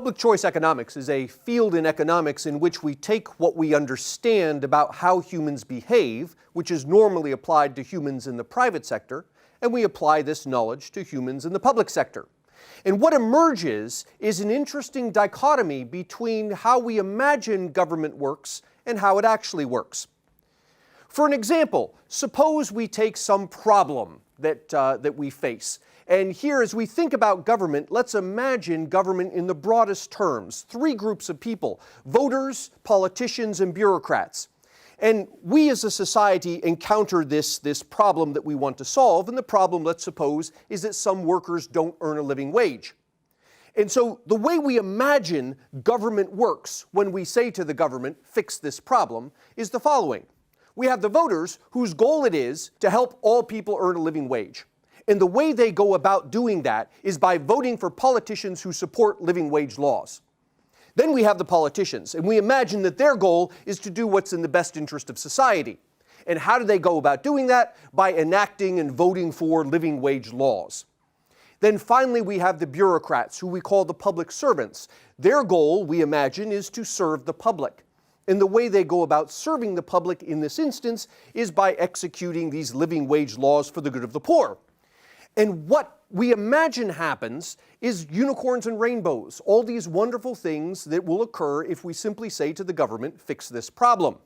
Public choice economics is a field in economics in which we take what we understand about how humans behave, which is normally applied to humans in the private sector, and we apply this knowledge to humans in the public sector. And what emerges is an interesting dichotomy between how we imagine government works and how it actually works. For an example, suppose we take some problem that we face. And here, as we think about government, let's imagine government in the broadest terms. Three groups of people: voters, politicians, and bureaucrats. And we as a society encounter this problem that we want to solve, and the problem, let's suppose, is that some workers don't earn a living wage. And so the way we imagine government works when we say to the government, fix this problem, is the following. We have the voters whose goal it is to help all people earn a living wage. And the way they go about doing that is by voting for politicians who support living wage laws. Then we have the politicians, and we imagine that their goal is to do what's in the best interest of society. And how do they go about doing that? By enacting and voting for living wage laws. Then finally we have the bureaucrats, who we call the public servants. Their goal, we imagine, is to serve the public. And the way they go about serving the public in this instance is by executing these living wage laws for the good of the poor. And what we imagine happens is unicorns and rainbows, all these wonderful things that will occur if we simply say to the government, fix this problem.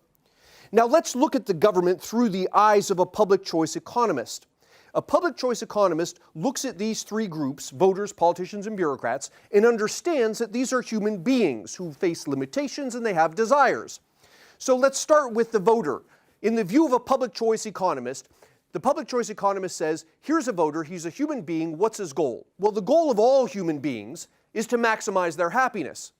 Now let's look at the government through the eyes of a public choice economist. A public choice economist looks at these three groups, voters, politicians, and bureaucrats, and understands that these are human beings who face limitations and they have desires. So let's start with the voter. In the view of a public choice economist, the public choice economist says, here's a voter, he's a human being, what's his goal? Well, the goal of all human beings is to maximize their happiness.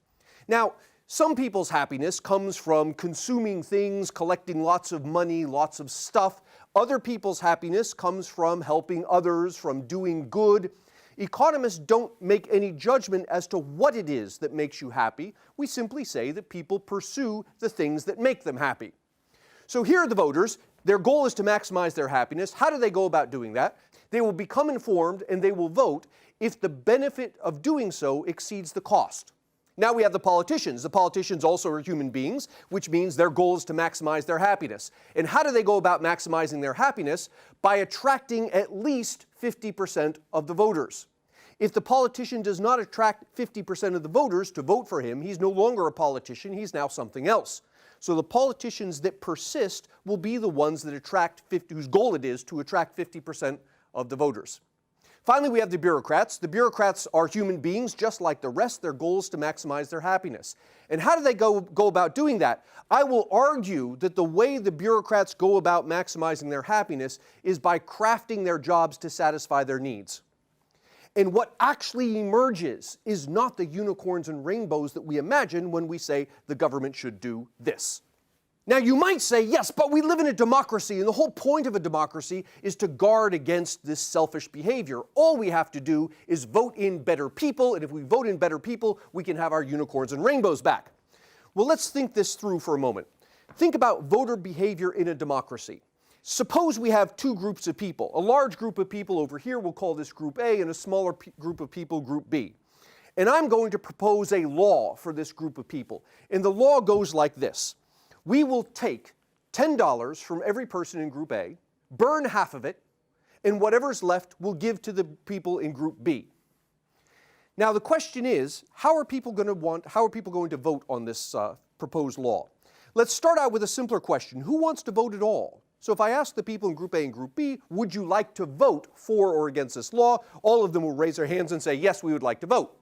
Now, some people's happiness comes from consuming things, collecting lots of money, lots of stuff. Other people's happiness comes from helping others, from doing good. Economists don't make any judgment as to what it is that makes you happy. We simply say that people pursue the things that make them happy. So here are the voters. Their goal is to maximize their happiness. How do they go about doing that? They will become informed and they will vote if the benefit of doing so exceeds the cost. Now we have the politicians. The politicians also are human beings, which means their goal is to maximize their happiness. And how do they go about maximizing their happiness? By attracting at least 50% of the voters. If the politician does not attract 50% of the voters to vote for him, he's no longer a politician, he's now something else. So the politicians that persist will be the ones that whose goal it is to attract 50% of the voters. Finally, we have the bureaucrats. The bureaucrats are human beings just like the rest. Their goal is to maximize their happiness. And how do they go about doing that? I will argue that the way the bureaucrats go about maximizing their happiness is by crafting their jobs to satisfy their needs. And what actually emerges is not the unicorns and rainbows that we imagine when we say the government should do this. Now you might say, yes, but we live in a democracy, and the whole point of a democracy is to guard against this selfish behavior. All we have to do is vote in better people, and if we vote in better people, we can have our unicorns and rainbows back. Well, let's think this through for a moment. Think about voter behavior in a democracy. Suppose we have two groups of people. A large group of people over here, we'll call this Group A, and a smaller group of people, Group B. And I'm going to propose a law for this group of people. And the law goes like this. We will take $10 from every person in Group A, burn half of it, and whatever's left we'll give to the people in Group B. Now the question is, how are people going to vote on this proposed law? Let's start out with a simpler question. Who wants to vote at all? So if I ask the people in Group A and Group B, would you like to vote for or against this law? All of them will raise their hands and say, yes, we would like to vote.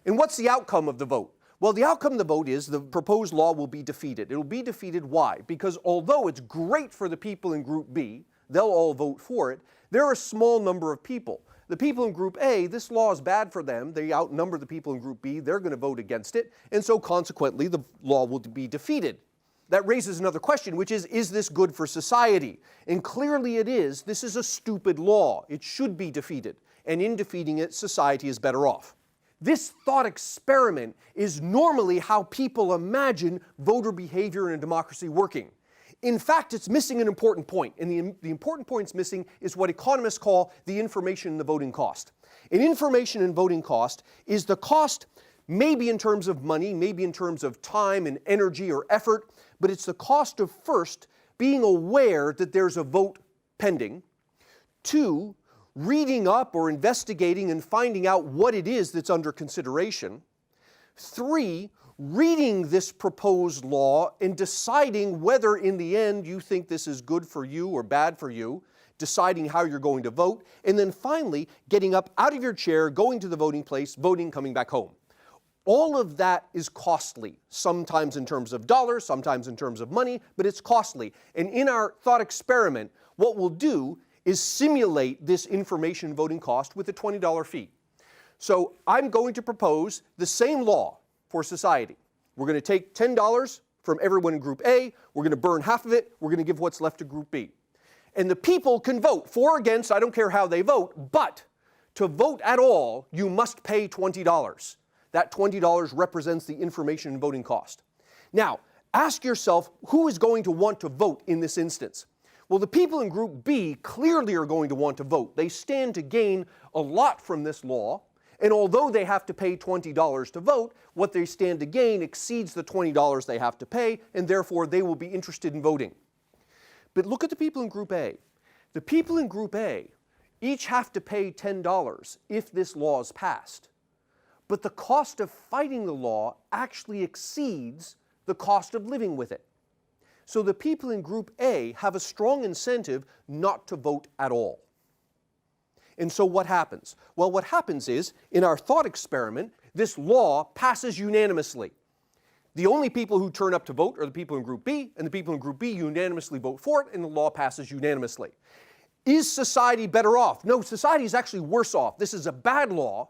And what's the outcome of the vote? Well, the outcome of the vote is the proposed law will be defeated. It will be defeated. Why? Because although it's great for the people in Group B, they'll all vote for it, there are a small number of people. The people in Group A, this law is bad for them. They outnumber the people in Group B. They're going to vote against it. And so consequently, the law will be defeated. That raises another question, which is this good for society? And clearly it is. This is a stupid law. It should be defeated. And in defeating it, society is better off. This thought experiment is normally how people imagine voter behavior in a democracy working. In fact, it's missing an important point, and the important point it's missing is what economists call the information and the voting cost. And information and voting cost is the cost maybe in terms of money, maybe in terms of time and energy or effort, but it's the cost of first being aware that there's a vote pending, 2, reading up or investigating and finding out what it is that's under consideration, 3, reading this proposed law and deciding whether in the end you think this is good for you or bad for you, deciding how you're going to vote, and then finally getting up out of your chair, going to the voting place, voting, coming back home. All of that is costly, sometimes in terms of dollars, sometimes in terms of money, but it's costly. And in our thought experiment, what we'll do is simulate this information voting cost with a $20 fee. So I'm going to propose the same law for society. We're going to take $10 from everyone in Group A, we're going to burn half of it, we're going to give what's left to Group B. And the people can vote for or against, I don't care how they vote, but to vote at all, you must pay $20. That $20 represents the information voting cost. Now, ask yourself, who is going to want to vote in this instance? Well, the people in Group B clearly are going to want to vote. They stand to gain a lot from this law, and although they have to pay $20 to vote, what they stand to gain exceeds the $20 they have to pay, and therefore they will be interested in voting. But look at the people in Group A. The people in Group A each have to pay $10 if this law is passed. But the cost of fighting the law actually exceeds the cost of living with it. So the people in Group A have a strong incentive not to vote at all. And so what happens? Well, what happens is, in our thought experiment, this law passes unanimously. The only people who turn up to vote are the people in Group B, and the people in Group B unanimously vote for it, and the law passes unanimously. Is society better off? No, society is actually worse off. This is a bad law,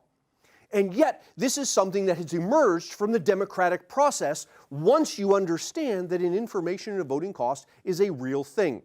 and yet this is something that has emerged from the democratic process once you understand that an information and a voting cost is a real thing.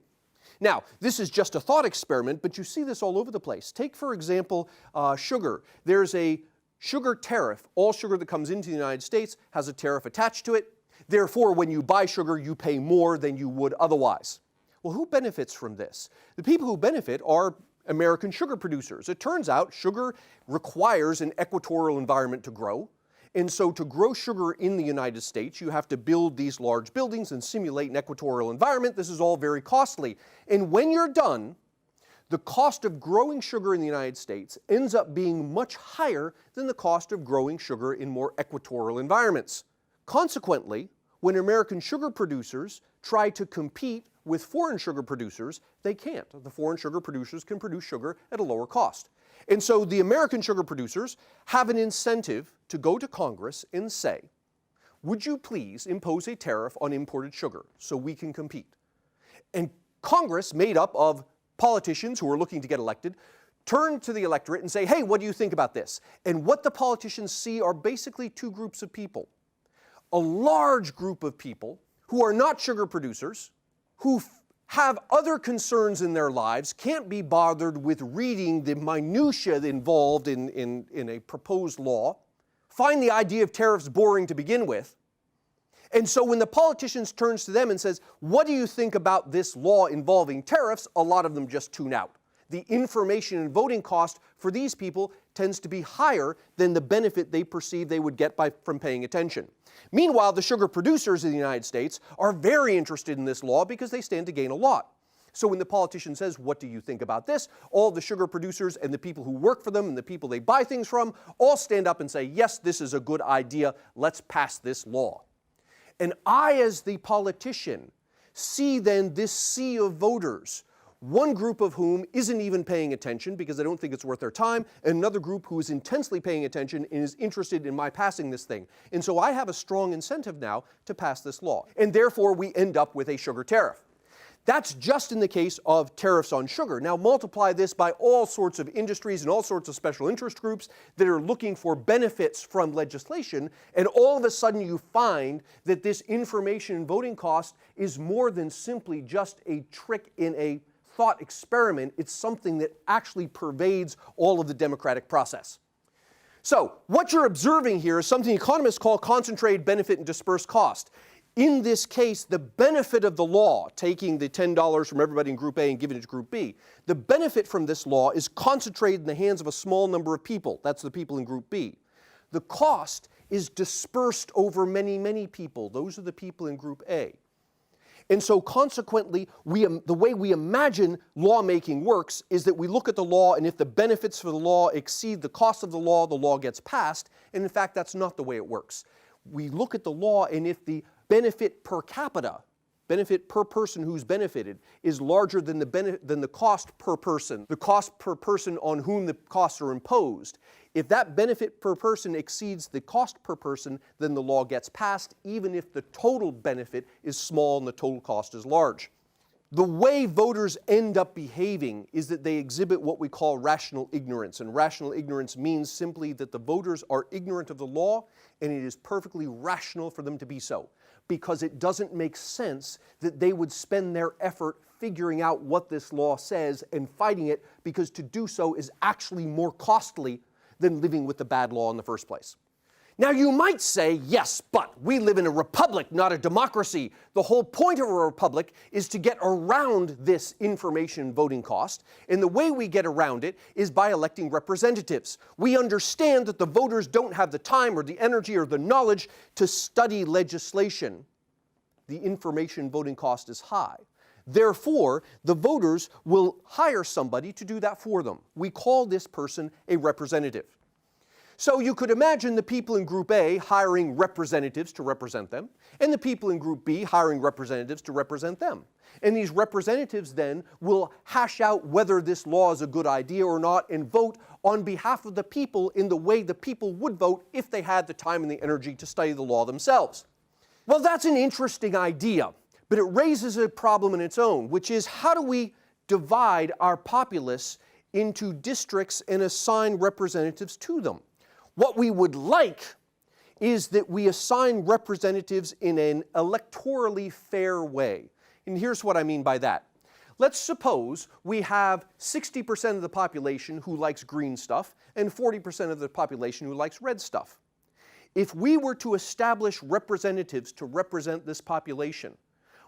Now, this is just a thought experiment, but you see this all over the place. Take, for example, sugar. There's a sugar tariff. All sugar that comes into the United States has a tariff attached to it. Therefore, when you buy sugar, you pay more than you would otherwise. Well, who benefits from this? The people who benefit are American sugar producers. It turns out sugar requires an equatorial environment to grow. And so to grow sugar in the United States, you have to build these large buildings and simulate an equatorial environment. This is all very costly. And when you're done, the cost of growing sugar in the United States ends up being much higher than the cost of growing sugar in more equatorial environments. Consequently, when American sugar producers try to compete with foreign sugar producers, they can't. The foreign sugar producers can produce sugar at a lower cost. And so the American sugar producers have an incentive to go to Congress and say, would you please impose a tariff on imported sugar so we can compete? And Congress, made up of politicians who are looking to get elected, turn to the electorate and say, hey, what do you think about this? And what the politicians see are basically two groups of people. A large group of people who are not sugar producers, who have other concerns in their lives, can't be bothered with reading the minutiae involved in a proposed law, find the idea of tariffs boring to begin with. And so when the politician turns to them and says, what do you think about this law involving tariffs? A lot of them just tune out. The information and voting cost for these people tends to be higher than the benefit they perceive they would get from paying attention. Meanwhile, the sugar producers in the United States are very interested in this law because they stand to gain a lot. So when the politician says, what do you think about this? All the sugar producers and the people who work for them and the people they buy things from all stand up and say, yes, this is a good idea. Let's pass this law. And I, as the politician, see then this sea of voters, one group of whom isn't even paying attention because they don't think it's worth their time, and another group who is intensely paying attention and is interested in my passing this thing. And so I have a strong incentive now to pass this law. And therefore, we end up with a sugar tariff. That's just in the case of tariffs on sugar. Now multiply this by all sorts of industries and all sorts of special interest groups that are looking for benefits from legislation, and all of a sudden you find that this information and voting cost is more than simply just a trick in a thought experiment. It's something that actually pervades all of the democratic process. So what you're observing here is something economists call concentrated benefit and dispersed cost. In this case, the benefit of the law, taking the $10 from everybody in Group A and giving it to Group B, the benefit from this law is concentrated in the hands of a small number of people. That's the people in Group B. The cost is dispersed over many, many people. Those are the people in Group A. And so consequently, the way we imagine lawmaking works is that we look at the law, and if the benefits for the law exceed the cost of the law gets passed. And in fact, that's not the way it works. We look at the law, and if the benefit per capita, benefit per person who's benefited, is larger than the cost per person, the cost per person on whom the costs are imposed, if that benefit per person exceeds the cost per person, then the law gets passed, even if the total benefit is small and the total cost is large. The way voters end up behaving is that they exhibit what we call rational ignorance. And rational ignorance means simply that the voters are ignorant of the law, and it is perfectly rational for them to be so, because it doesn't make sense that they would spend their effort figuring out what this law says and fighting it, because to do so is actually more costly than living with the bad law in the first place. Now you might say, yes, but we live in a republic, not a democracy. The whole point of a republic is to get around this information voting cost, and the way we get around it is by electing representatives. We understand that the voters don't have the time or the energy or the knowledge to study legislation. The information voting cost is high. Therefore, the voters will hire somebody to do that for them. We call this person a representative. So you could imagine the people in Group A hiring representatives to represent them, and the people in Group B hiring representatives to represent them. And these representatives then will hash out whether this law is a good idea or not and vote on behalf of the people in the way the people would vote if they had the time and the energy to study the law themselves. Well, that's an interesting idea, but it raises a problem in its own, which is how do we divide our populace into districts and assign representatives to them? What we would like is that we assign representatives in an electorally fair way. And here's what I mean by that. Let's suppose we have 60% of the population who likes green stuff and 40% of the population who likes red stuff. If we were to establish representatives to represent this population,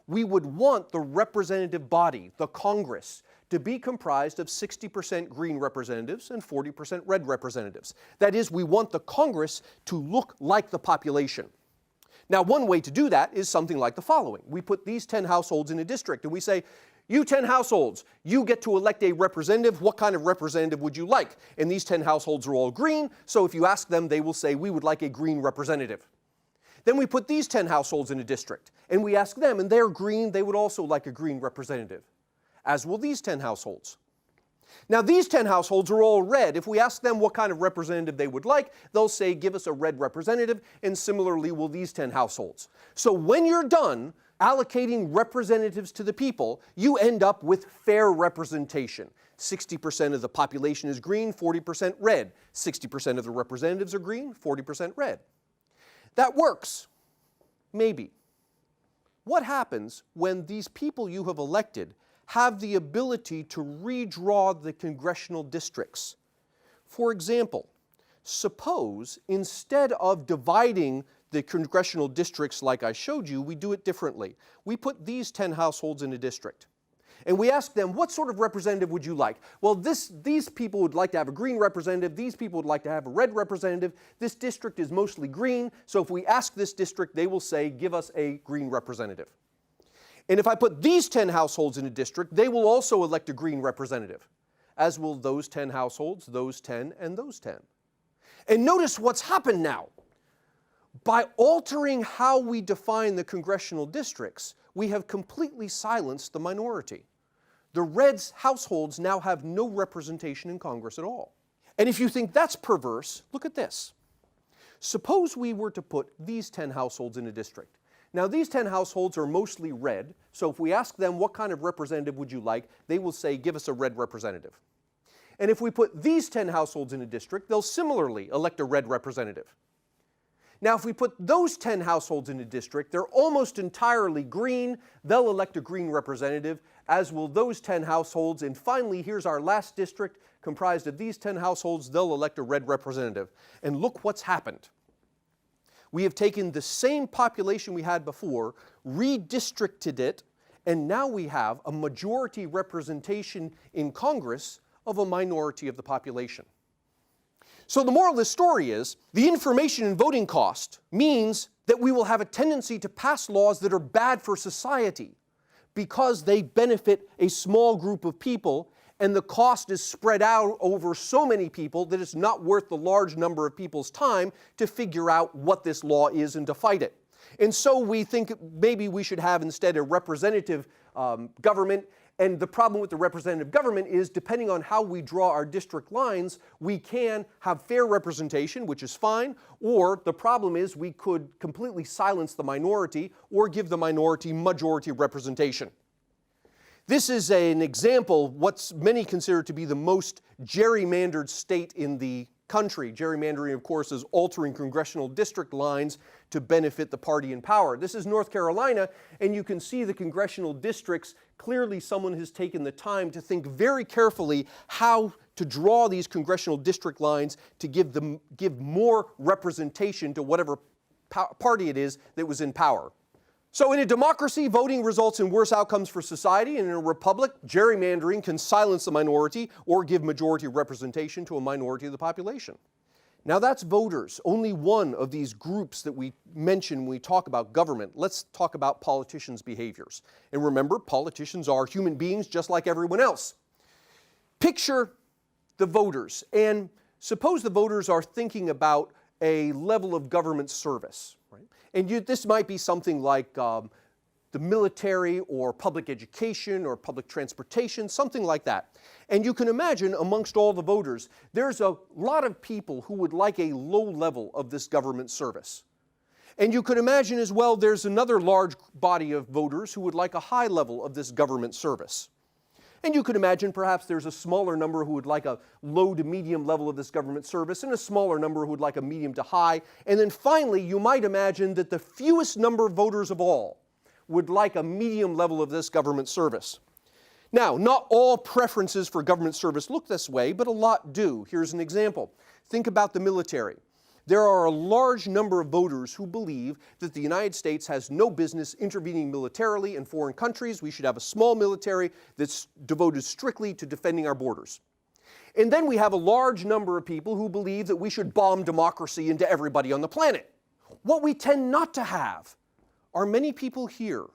we would want the representative body, the Congress, to be comprised of 60% green representatives and 40% red representatives. That is, we want the Congress to look like the population. Now, one way to do that is something like the following. We put these 10 households in a district, and we say, you 10 households, you get to elect a representative. What kind of representative would you like? And these 10 households are all green, so if you ask them, they will say, we would like a green representative. Then we put these 10 households in a district, and we ask them, and they're green, they would also like a green representative, as will these 10 households. Now, these 10 households are all red. If we ask them what kind of representative they would like, they'll say, give us a red representative, and similarly will these 10 households. So when you're done allocating representatives to the people, you end up with fair representation. 60% of the population is green, 40% red. 60% of the representatives are green, 40% red. That works. Maybe. What happens when these people you have elected have the ability to redraw the congressional districts? For example, suppose instead of dividing the congressional districts like I showed you, we do it differently. We put these 10 households in a district, and we ask them, what sort of representative would you like? Well, these people would like to have a green representative. These people would like to have a red representative. This district is mostly green, so if we ask this district, they will say, give us a green representative. And if I put these 10 households in a district, they will also elect a green representative, as will those 10 households, those 10, and those 10. And notice what's happened now. By altering how we define the congressional districts, we have completely silenced the minority. The red households now have no representation in Congress at all. And if you think that's perverse, look at this. Suppose we were to put these 10 households in a district. Now, these 10 households are mostly red, so if we ask them what kind of representative would you like, they will say, give us a red representative. And if we put these 10 households in a district, they'll similarly elect a red representative. Now, if we put those 10 households in a district, they're almost entirely green. They'll elect a green representative, as will those 10 households. And finally, here's our last district comprised of these 10 households. They'll elect a red representative. And look what's happened. We have taken the same population we had before, redistricted it, and now we have a majority representation in Congress of a minority of the population. So the moral of this story is the information and voting cost means that we will have a tendency to pass laws that are bad for society because they benefit a small group of people, and the cost is spread out over so many people that it's not worth the large number of people's time to figure out what this law is and to fight it. And so we think maybe we should have instead a representative government. And the problem with the representative government is, depending on how we draw our district lines, we can have fair representation, which is fine, or the problem is we could completely silence the minority or give the minority majority representation. This is an example of what many consider to be the most gerrymandered state in the country. Gerrymandering, of course, is altering congressional district lines to benefit the party in power. This is North Carolina, and you can see the congressional districts. Clearly, someone has taken the time to think very carefully how to draw these congressional district lines to give more representation to whatever party it is that was in power. So in a democracy, voting results in worse outcomes for society, and in a republic, gerrymandering can silence the minority or give majority representation to a minority of the population. Now that's voters, only one of these groups that we mention when we talk about government. Let's talk about politicians' behaviors. And remember, politicians are human beings just like everyone else. Picture the voters, and suppose the voters are thinking about a level of government service, right? And this might be something like the military or public education or public transportation, something like that. And you can imagine amongst all the voters, there's a lot of people who would like a low level of this government service. And you could imagine as well there's another large body of voters who would like a high level of this government service. And you could imagine perhaps there's a smaller number who would like a low to medium level of this government service, and a smaller number who would like a medium to high. And then finally, you might imagine that the fewest number of voters of all would like a medium level of this government service. Now, not all preferences for government service look this way, but a lot do. Here's an example. Think about the military. There are a large number of voters who believe that the United States has no business intervening militarily in foreign countries. We should have a small military that's devoted strictly to defending our borders. And then we have a large number of people who believe that we should bomb democracy into everybody on the planet. What we tend not to have are many people here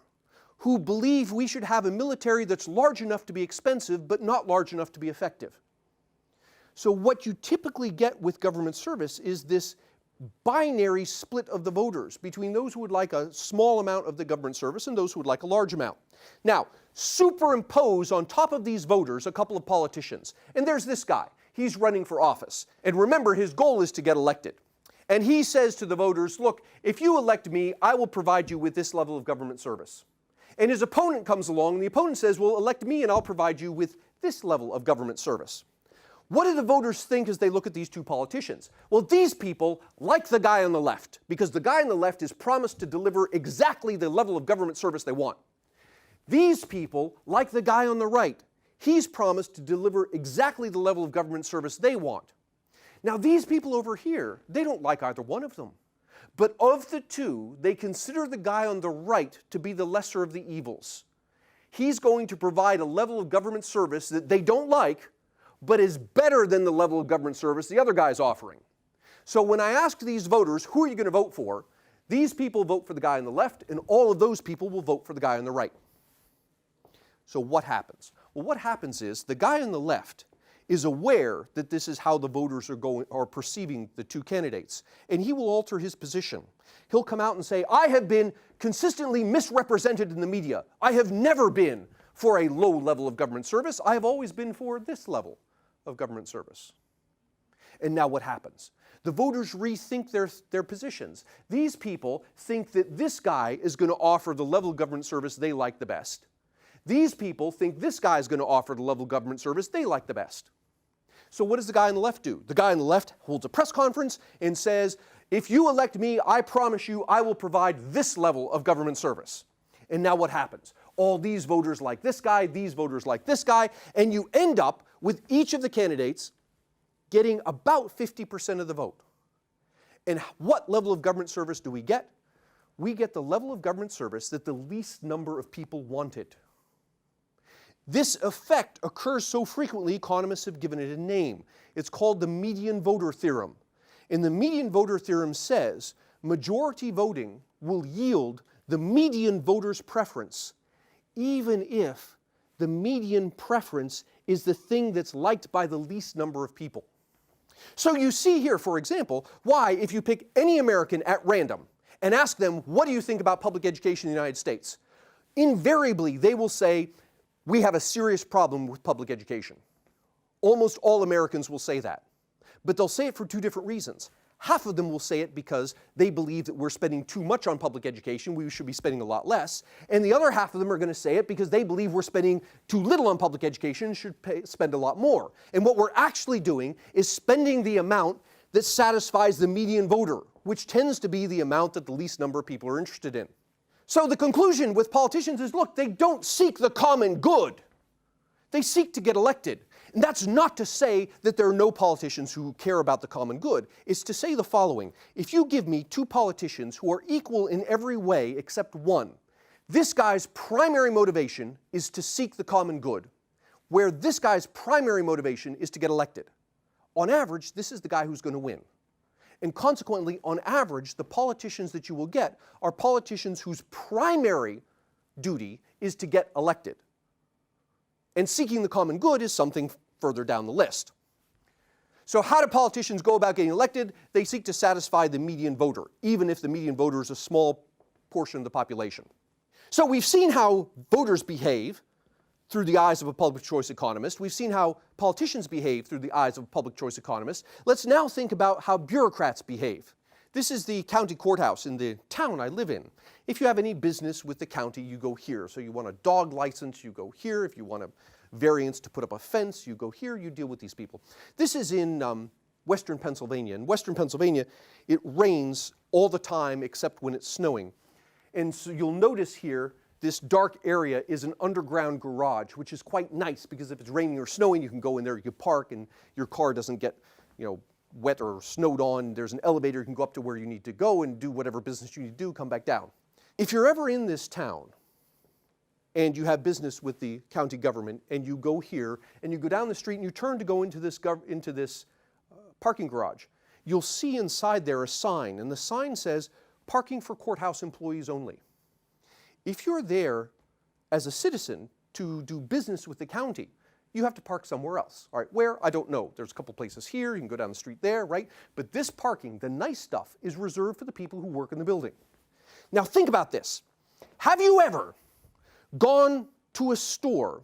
who believe we should have a military that's large enough to be expensive but not large enough to be effective. So what you typically get with government service is this binary split of the voters between those who would like a small amount of the government service and those who would like a large amount. Now, superimpose on top of these voters a couple of politicians. And there's this guy. He's running for office. And remember, his goal is to get elected. And he says to the voters, look, if you elect me, I will provide you with this level of government service. And his opponent comes along, and the opponent says, well, elect me and I'll provide you with this level of government service. What do the voters think as they look at these two politicians? Well, these people like the guy on the left, because the guy on the left is promised to deliver exactly the level of government service they want. These people like the guy on the right. He's promised to deliver exactly the level of government service they want. Now, these people over here, they don't like either one of them. But of the two, they consider the guy on the right to be the lesser of the evils. He's going to provide a level of government service that they don't like, but is better than the level of government service the other guy is offering. So when I ask these voters, who are you going to vote for? These people vote for the guy on the left, and all of those people will vote for the guy on the right. So what happens? Well, what happens is the guy on the left is aware that this is how the voters are perceiving the two candidates, and he will alter his position. He'll come out and say, I have been consistently misrepresented in the media. I have never been for a low level of government service. I have always been for this level of government service. And now what happens? The voters rethink their positions. These people think that this guy is going to offer the level of government service they like the best. These people think this guy is going to offer the level of government service they like the best. So what does the guy on the left do? The guy on the left holds a press conference and says, if you elect me, I promise you I will provide this level of government service. And now what happens? All these voters like this guy, these voters like this guy, and you end up with each of the candidates getting about 50% of the vote. And what level of government service do we get? We get the level of government service that the least number of people wanted. This effect occurs so frequently, economists have given it a name. It's called the median voter theorem. And the median voter theorem says majority voting will yield the median voter's preference, even if the median preference is the thing that's liked by the least number of people. So you see here, for example, why if you pick any American at random and ask them, what do you think about public education in the United States? Invariably, they will say, we have a serious problem with public education. Almost all Americans will say that. But they'll say it for two different reasons. Half of them will say it because they believe that we're spending too much on public education, we should be spending a lot less. And the other half of them are going to say it because they believe we're spending too little on public education and should spend a lot more. And what we're actually doing is spending the amount that satisfies the median voter, which tends to be the amount that the least number of people are interested in. So the conclusion with politicians is, look, they don't seek the common good. They seek to get elected. And that's not to say that there are no politicians who care about the common good. It's to say the following. If you give me two politicians who are equal in every way except one, this guy's primary motivation is to seek the common good, where this guy's primary motivation is to get elected. On average, this is the guy who's going to win. And consequently, on average, the politicians that you will get are politicians whose primary duty is to get elected. And seeking the common good is something further down the list. So how do politicians go about getting elected? They seek to satisfy the median voter, even if the median voter is a small portion of the population. So we've seen how voters behave through the eyes of a public choice economist. We've seen how politicians behave through the eyes of a public choice economist. Let's now think about how bureaucrats behave. This is the county courthouse in the town I live in. If you have any business with the county, you go here. So you want a dog license, you go here. If you want a variance to put up a fence, you go here. You deal with these people. This is in western Pennsylvania. In western Pennsylvania, it rains all the time except when it's snowing. And so you'll notice here, this dark area is an underground garage, which is quite nice because if it's raining or snowing, you can go in there, you can park, and your car doesn't get, wet or snowed on. There's an elevator, you can go up to where you need to go and do whatever business you need to do, come back down. If you're ever in this town and you have business with the county government and you go here and you go down the street and you turn to go into this parking garage, you'll see inside there a sign, and the sign says, parking for courthouse employees only. If you're there as a citizen to do business with the county, you have to park somewhere else. All right, where? I don't know. There's a couple places here. You can go down the street there, right? But this parking, the nice stuff, is reserved for the people who work in the building. Now think about this. Have you ever gone to a store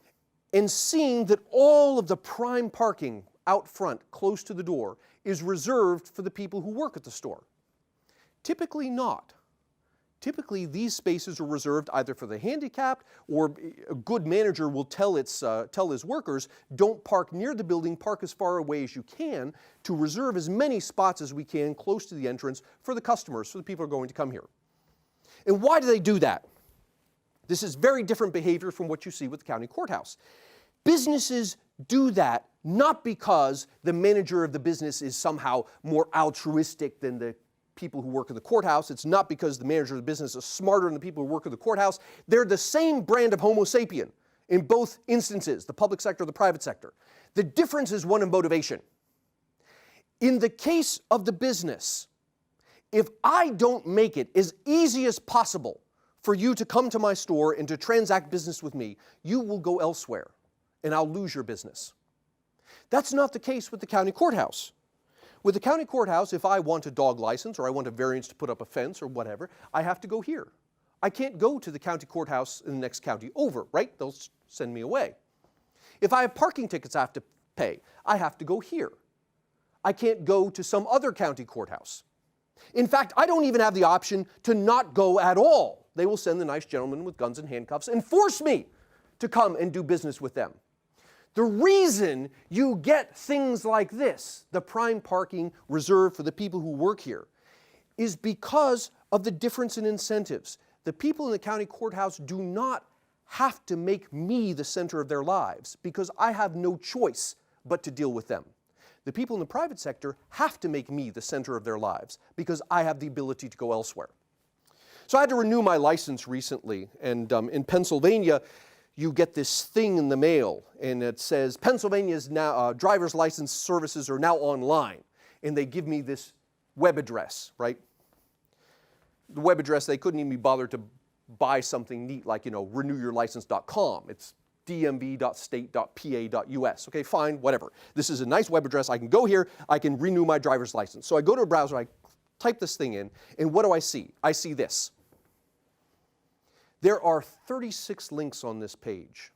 and seen that all of the prime parking out front, close to the door, is reserved for the people who work at the store? Typically not. Typically, these spaces are reserved either for the handicapped, or a good manager will tell his workers, don't park near the building, park as far away as you can to reserve as many spots as we can close to the entrance for the customers, for the people who are going to come here. And why do they do that? This is very different behavior from what you see with the county courthouse. Businesses do that not because the manager of the business is somehow more altruistic than the people who work in the courthouse. It's not because the manager of the business is smarter than the people who work in the courthouse. They're the same brand of Homo sapien in both instances, the public sector or the private sector. The difference is one of motivation. In the case of the business, if I don't make it as easy as possible for you to come to my store and to transact business with me, you will go elsewhere and I'll lose your business. That's not the case with the county courthouse. With the county courthouse, if I want a dog license or I want a variance to put up a fence or whatever, I have to go here. I can't go to the county courthouse in the next county over, right? They'll send me away. If I have parking tickets I have to pay, I have to go here. I can't go to some other county courthouse. In fact, I don't even have the option to not go at all. They will send the nice gentleman with guns and handcuffs and force me to come and do business with them. The reason you get things like this, the prime parking reserved for the people who work here, is because of the difference in incentives. The people in the county courthouse do not have to make me the center of their lives because I have no choice but to deal with them. The people in the private sector have to make me the center of their lives because I have the ability to go elsewhere. So I had to renew my license recently, and in Pennsylvania, you get this thing in the mail, and it says, Pennsylvania's now, driver's license services are now online. And they give me this web address, right? The web address, they couldn't even be bothered to buy something neat like, renewyourlicense.com. It's dmv.state.pa.us. Okay, fine, whatever. This is a nice web address. I can go here. I can renew my driver's license. So I go to a browser. I type this thing in. And what do I see? I see this. There are 36 links on this page.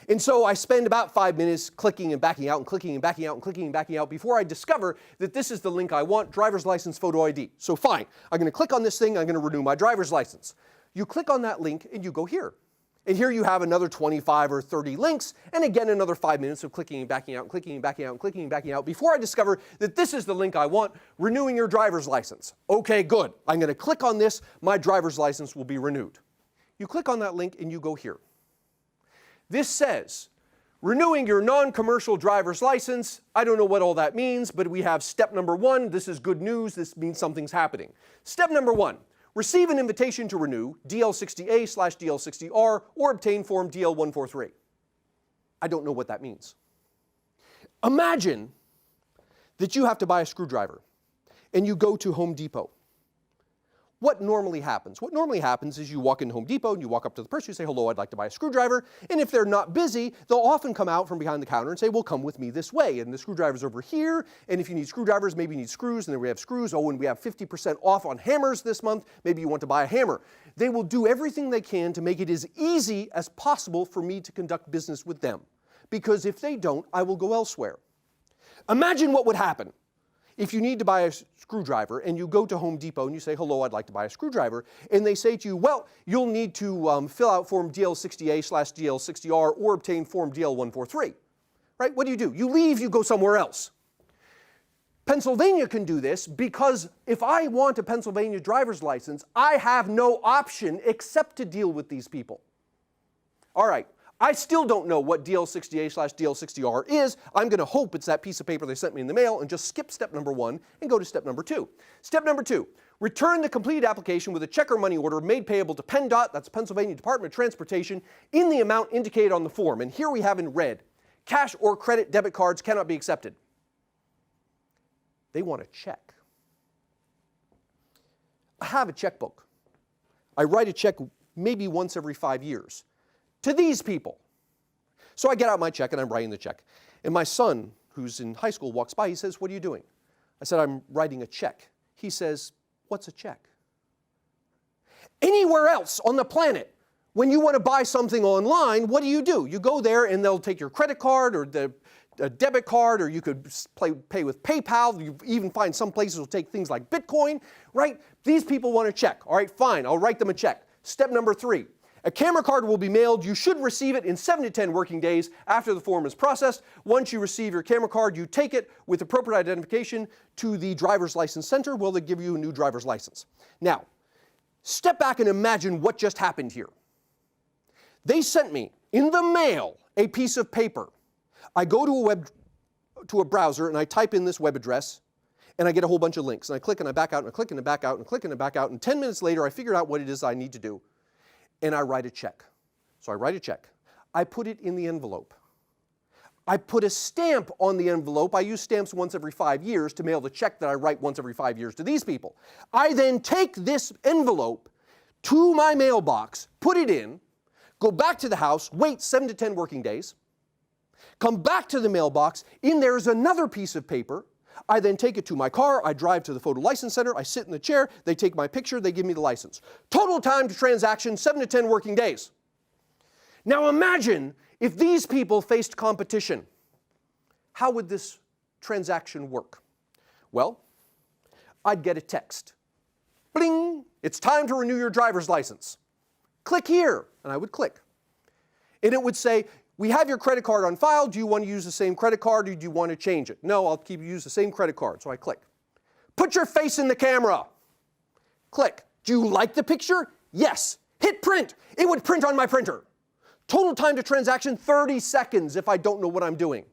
And so I spend about 5 minutes clicking and backing out and clicking and backing out and clicking and backing out before I discover that this is the link I want, driver's license photo ID. So fine, I'm going to click on this thing. I'm going to renew my driver's license. You click on that link and you go here. And here you have another 25 or 30 links, and again another 5 minutes of clicking and backing out and clicking and backing out and clicking and backing out before I discover that this is the link I want, renewing your driver's license. Okay, good. I'm going to click on this. My driver's license will be renewed. You click on that link and you go here. This says, renewing your non-commercial driver's license. I don't know what all that means, but we have step number 1. This is good news. This means something's happening. Step number 1, receive an invitation to renew DL60A/DL60R or obtain form DL143. I don't know what that means. Imagine that you have to buy a screwdriver and you go to Home Depot. What normally happens? What normally happens is you walk into Home Depot and you walk up to the person, you say, hello, I'd like to buy a screwdriver. And if they're not busy, they'll often come out from behind the counter and say, well, come with me this way. And the screwdriver's over here. And if you need screwdrivers, maybe you need screws. And then we have screws. Oh, and we have 50% off on hammers this month. Maybe you want to buy a hammer. They will do everything they can to make it as easy as possible for me to conduct business with them. Because if they don't, I will go elsewhere. Imagine what would happen if you need to buy a screwdriver and you go to Home Depot and you say, hello, I'd like to buy a screwdriver, and they say to you, well, you'll need to fill out form DL60A/DL60R or obtain form DL143, right? What do? You leave, you go somewhere else. Pennsylvania can do this because if I want a Pennsylvania driver's license, I have no option except to deal with these people. All right. I still don't know what DL60A/DL60R is. I'm going to hope it's that piece of paper they sent me in the mail and just skip step number 1 and go to step number 2. Step number 2, return the completed application with a check or money order made payable to PennDOT, that's Pennsylvania Department of Transportation, in the amount indicated on the form. And here we have in red, cash or credit debit cards cannot be accepted. They want a check. I have a checkbook. I write a check maybe once every 5 years. To these people. So I get out my check and I'm writing the check. And my son, who's in high school, walks by. He says, what are you doing? I said, I'm writing a check. He says, what's a check? Anywhere else on the planet, when you want to buy something online, what do? You go there and they'll take your credit card or a debit card, or you could pay with PayPal. You even find some places will take things like Bitcoin, right? These people want a check. All right, fine, I'll write them a check. Step number 3. A camera card will be mailed. You should receive it in 7 to 10 working days after the form is processed. Once you receive your camera card, you take it with appropriate identification to the driver's license center where they give you a new driver's license. Now, step back and imagine what just happened here. They sent me in the mail a piece of paper. I go to a browser and I type in this web address and I get a whole bunch of links. And I click and I back out and I click and I back out and click and I back out. And 10 minutes later, I figure out what it is I need to do. And I write a check. So I write a check. I put it in the envelope. I put a stamp on the envelope. I use stamps once every 5 years to mail the check that I write once every 5 years to these people. I then take this envelope to my mailbox, put it in, go back to the house, wait 7 to 10 working days, come back to the mailbox, in there's another piece of paper. I then take it to my car, I drive to the photo license center, I sit in the chair, they take my picture, they give me the license. Total time to transaction, 7 to 10 working days. Now imagine if these people faced competition. How would this transaction work? Well, I'd get a text. Bling! It's time to renew your driver's license. Click here, and I would click. And it would say, we have your credit card on file. Do you want to use the same credit card or do you want to change it? No, I'll use the same credit card. So I click. Put your face in the camera. Click. Do you like the picture? Yes. Hit print. It would print on my printer. Total time to transaction, 30 seconds if I don't know what I'm doing.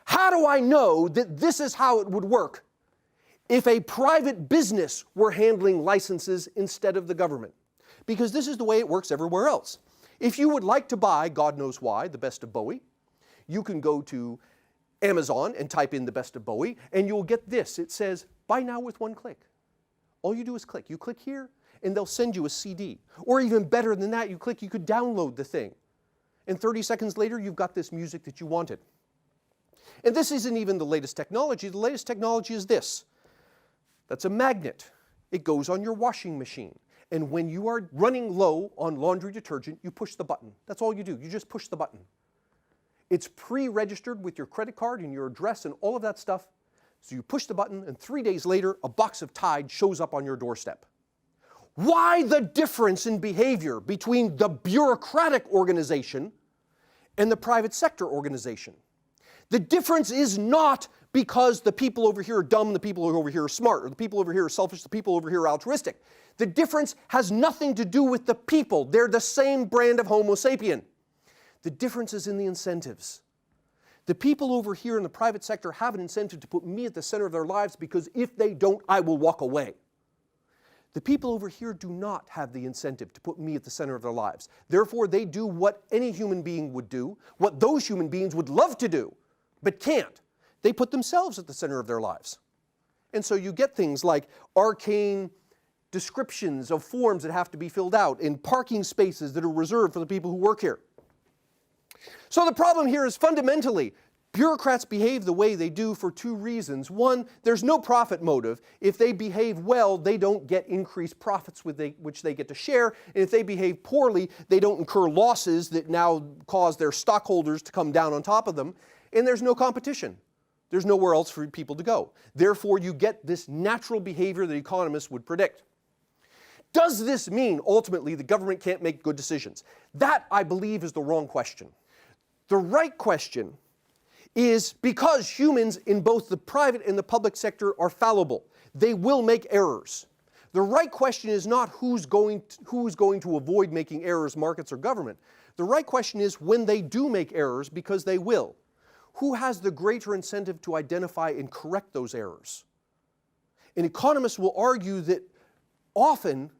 How do I know that this is how it would work if a private business were handling licenses instead of the government? Because this is the way it works everywhere else. If you would like to buy, God knows why, the Best of Bowie, you can go to Amazon and type in the Best of Bowie, and you'll get this. It says, buy now with one click. All you do is click. You click here, and they'll send you a CD. Or even better than that, you could download the thing. And 30 seconds later, you've got this music that you wanted. And this isn't even the latest technology. The latest technology is this. That's a magnet. It goes on your washing machine. And when you are running low on laundry detergent, you push the button. That's all you do. You just push the button. It's pre-registered with your credit card and your address and all of that stuff. So you push the button, and 3 days later, a box of Tide shows up on your doorstep. Why the difference in behavior between the bureaucratic organization and the private sector organization? The difference is not because the people over here are dumb, the people over here are smart, or the people over here are selfish, the people over here are altruistic. The difference has nothing to do with the people. They're the same brand of Homo sapien. The difference is in the incentives. The people over here in the private sector have an incentive to put me at the center of their lives because if they don't, I will walk away. The people over here do not have the incentive to put me at the center of their lives. Therefore, they do what any human being would do, what those human beings would love to do, but can't. They put themselves at the center of their lives. And so you get things like arcane descriptions of forms that have to be filled out and parking spaces that are reserved for the people who work here. So the problem here is fundamentally, bureaucrats behave the way they do for two reasons. One, there's no profit motive. If they behave well, they don't get increased profits which they get to share. And if they behave poorly, they don't incur losses that now cause their stockholders to come down on top of them. And there's no competition. There's nowhere else for people to go. Therefore, you get this natural behavior that economists would predict. Does this mean, ultimately, the government can't make good decisions? That, I believe, is the wrong question. The right question is because humans in both the private and the public sector are fallible. They will make errors. The right question is not who's going to avoid making errors, markets or government. The right question is when they do make errors, because they will, who has the greater incentive to identify and correct those errors? And economists will argue that often,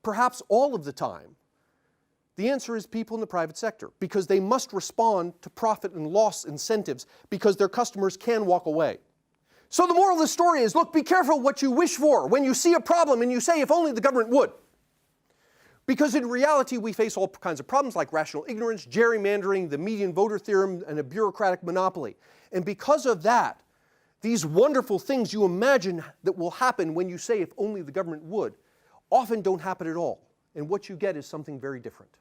perhaps all of the time, the answer is people in the private sector, because they must respond to profit and loss incentives because their customers can walk away. So the moral of the story is, look, be careful what you wish for when you see a problem and you say, if only the government would. Because in reality, we face all kinds of problems like rational ignorance, gerrymandering, the median voter theorem, and a bureaucratic monopoly. And because of that, these wonderful things you imagine that will happen when you say, if only the government would, often don't happen at all. And what you get is something very different.